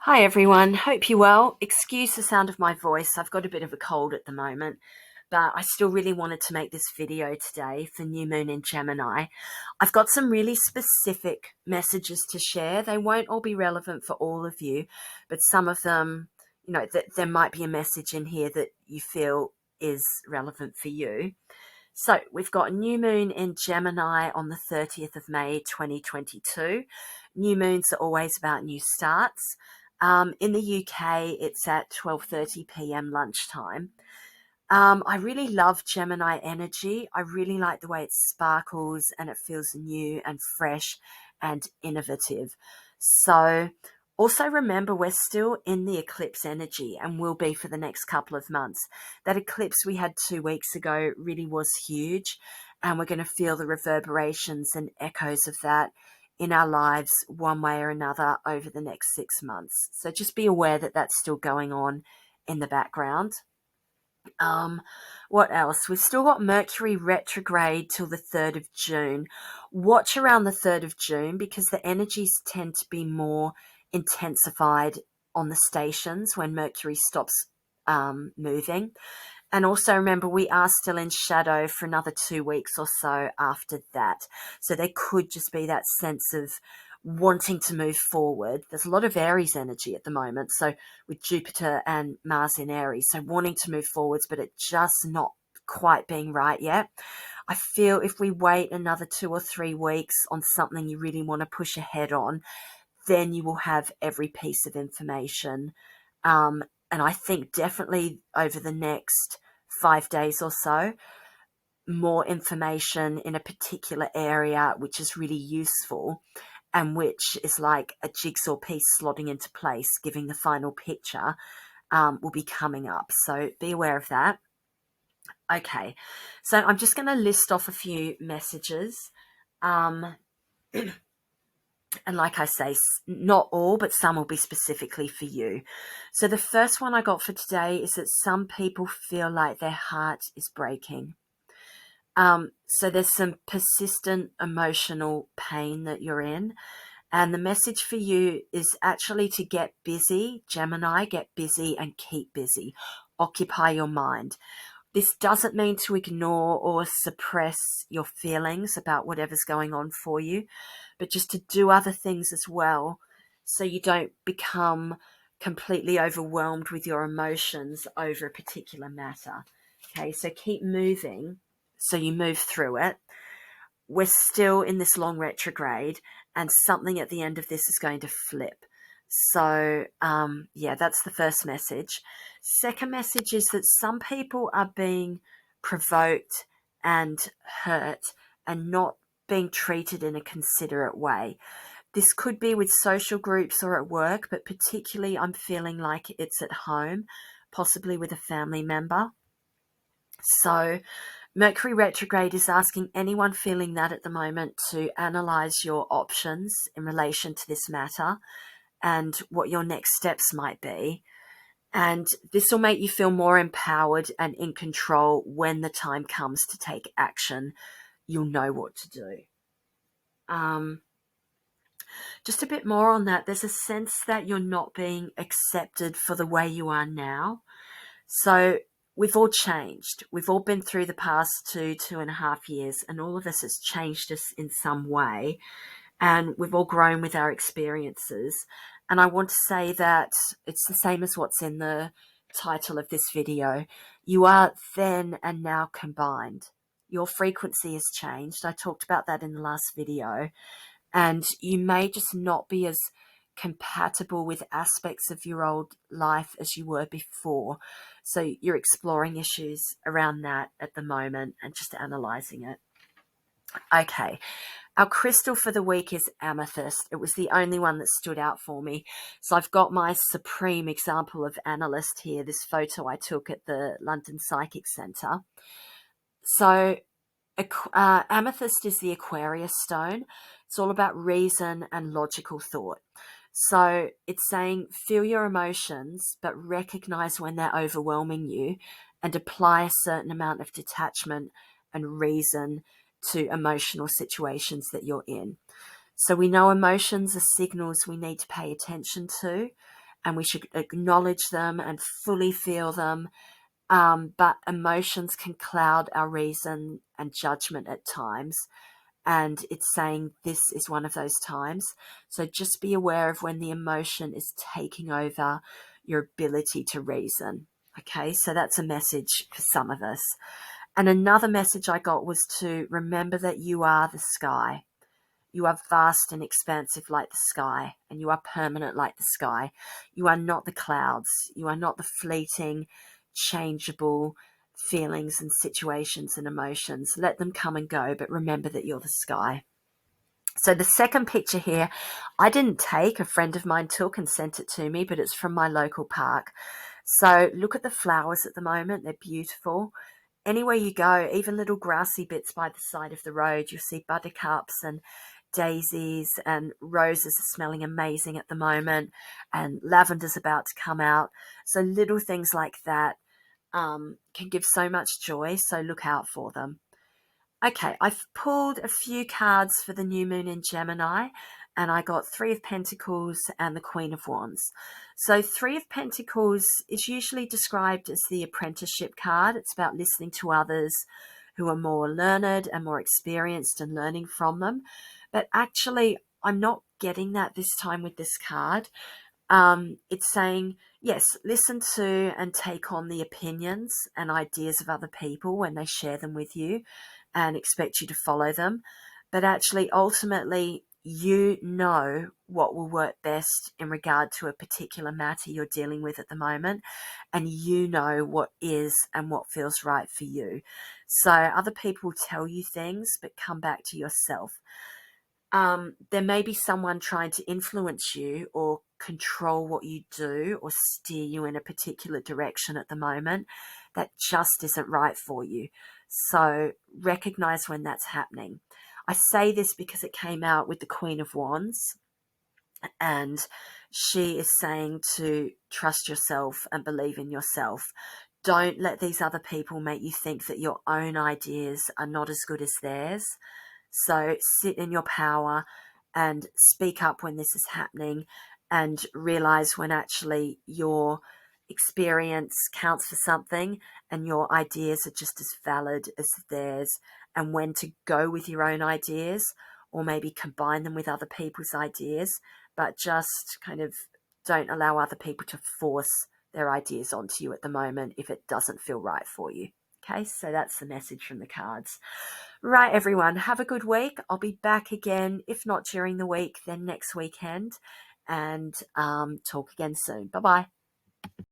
Hi everyone, hope you're well. Excuse the sound of my voice, I've got a bit of a cold at the moment, but I still really wanted to make this video today for New Moon in Gemini. I've got some really specific messages to share. They won't all be relevant for all of you, but some of them, there might be a message in here that you feel is relevant for you. So we've got New Moon in Gemini on the 30th of May 2022. New moons are always about new starts. In the UK, it's at 12:30 p.m. lunchtime. I really love Gemini energy. I really like the way it sparkles and it feels new and fresh and innovative. So also remember, we're still in the eclipse energy and will be for the next couple of months. That eclipse we had 2 weeks ago really was huge, and we're going to feel the reverberations and echoes of that in our lives one way or another over the next 6 months. So just be aware that that's still going on in the background. What else? We've still got Mercury retrograde till the 3rd of June. Watch around the 3rd of June because the energies tend to be more intensified on the stations when Mercury stops moving. And also remember, we are still in shadow for another 2 weeks or so after that. So there could just be that sense of wanting to move forward. There's a lot of Aries energy at the moment. So with Jupiter and Mars in Aries, so wanting to move forwards, but it just not quite being right yet. I feel if we wait another 2 or 3 weeks on something you really want to push ahead on, then you will have every piece of information. And I think definitely over the next 5 days or so, more information in a particular area, which is really useful and which is like a jigsaw piece slotting into place, giving the final picture, will be coming up. So be aware of that. Okay, so I'm just going to list off a few messages. And like I say, not all, but some will be specifically for you. So the first one I got for today is that some people feel like their heart is breaking. So there's some persistent emotional pain that you're in. And the message for you is actually to get busy, Gemini, get busy and keep busy. Occupy your mind. This doesn't mean to ignore or suppress your feelings about whatever's going on for you, but just to do other things as well so you don't become completely overwhelmed with your emotions over a particular matter. Okay, so keep moving so you move through it. We're still in this long retrograde, and something at the end of this is going to flip. So, that's the first message. Second message is that some people are being provoked and hurt and not being treated in a considerate way. This could be with social groups or at work, but particularly I'm feeling like it's at home, possibly with a family member. So Mercury retrograde is asking anyone feeling that at the moment to analyze your options in relation to this matter and what your next steps might be. And this will make you feel more empowered and in control when the time comes to take action. You'll know what to do. Just a bit more on that. There's a sense that you're not being accepted for the way you are now. So we've all changed. We've all been through the past 2.5 years, and all of us has changed us in some way. And we've all grown with our experiences. And I want to say that it's the same as what's in the title of this video. You are then and now combined. Your frequency has changed. I talked about that in the last video. And you may just not be as compatible with aspects of your old life as you were before. So you're exploring issues around that at the moment and just analysing it. Okay, our crystal for the week is Amethyst. It was the only one that stood out for me. So I've got my supreme example of Analyst here, this photo I took at the London Psychic Centre. So Amethyst is the Aquarius stone. It's all about reason and logical thought. So it's saying feel your emotions, but recognize when they're overwhelming you and apply a certain amount of detachment and reason to emotional situations that you're in. So we know emotions are signals we need to pay attention to, and we should acknowledge them and fully feel them. But emotions can cloud our reason and judgment at times. And it's saying this is one of those times. So just be aware of when the emotion is taking over your ability to reason. Okay, so that's a message for some of us. And another message I got was to remember that you are the sky. You are vast and expansive like the sky, and you are permanent like the sky. You are not the clouds. You are not the fleeting, changeable feelings and situations and emotions. Let them come and go, but remember that you're the sky. So the second picture here, I didn't take, a friend of mine took and sent it to me, but it's from my local park. So look at the flowers at the moment. They're beautiful. Anywhere you go, even little grassy bits by the side of the road, you'll see buttercups and daisies, and roses are smelling amazing at the moment, and lavender's about to come out. So little things like that can give so much joy, so look out for them. Okay, I've pulled a few cards for the new moon in Gemini, and I got Three of Pentacles and the Queen of Wands. So Three of Pentacles is usually described as the apprenticeship card. It's about listening to others who are more learned and more experienced and learning from them. But actually, I'm not getting that this time with this card. It's saying, yes, listen to and take on the opinions and ideas of other people when they share them with you, and expect you to follow them. But actually, ultimately, you know what will work best in regard to a particular matter you're dealing with at the moment, and you know what is and what feels right for you. So other people tell you things, but come back to yourself. There may be someone trying to influence you or control what you do or steer you in a particular direction at the moment that just isn't right for you. So recognize when that's happening. I say this because it came out with the Queen of Wands, and she is saying to trust yourself and believe in yourself. Don't let these other people make you think that your own ideas are not as good as theirs. So sit in your power and speak up when this is happening, and realize when actually your experience counts for something and your ideas are just as valid as theirs, and when to go with your own ideas or maybe combine them with other people's ideas, but just kind of don't allow other people to force their ideas onto you at the moment if it doesn't feel right for you. Okay, so that's the message from the cards. Right, everyone, have a good week. I'll be back again, if not during the week, then next weekend, and talk again soon. Bye-bye.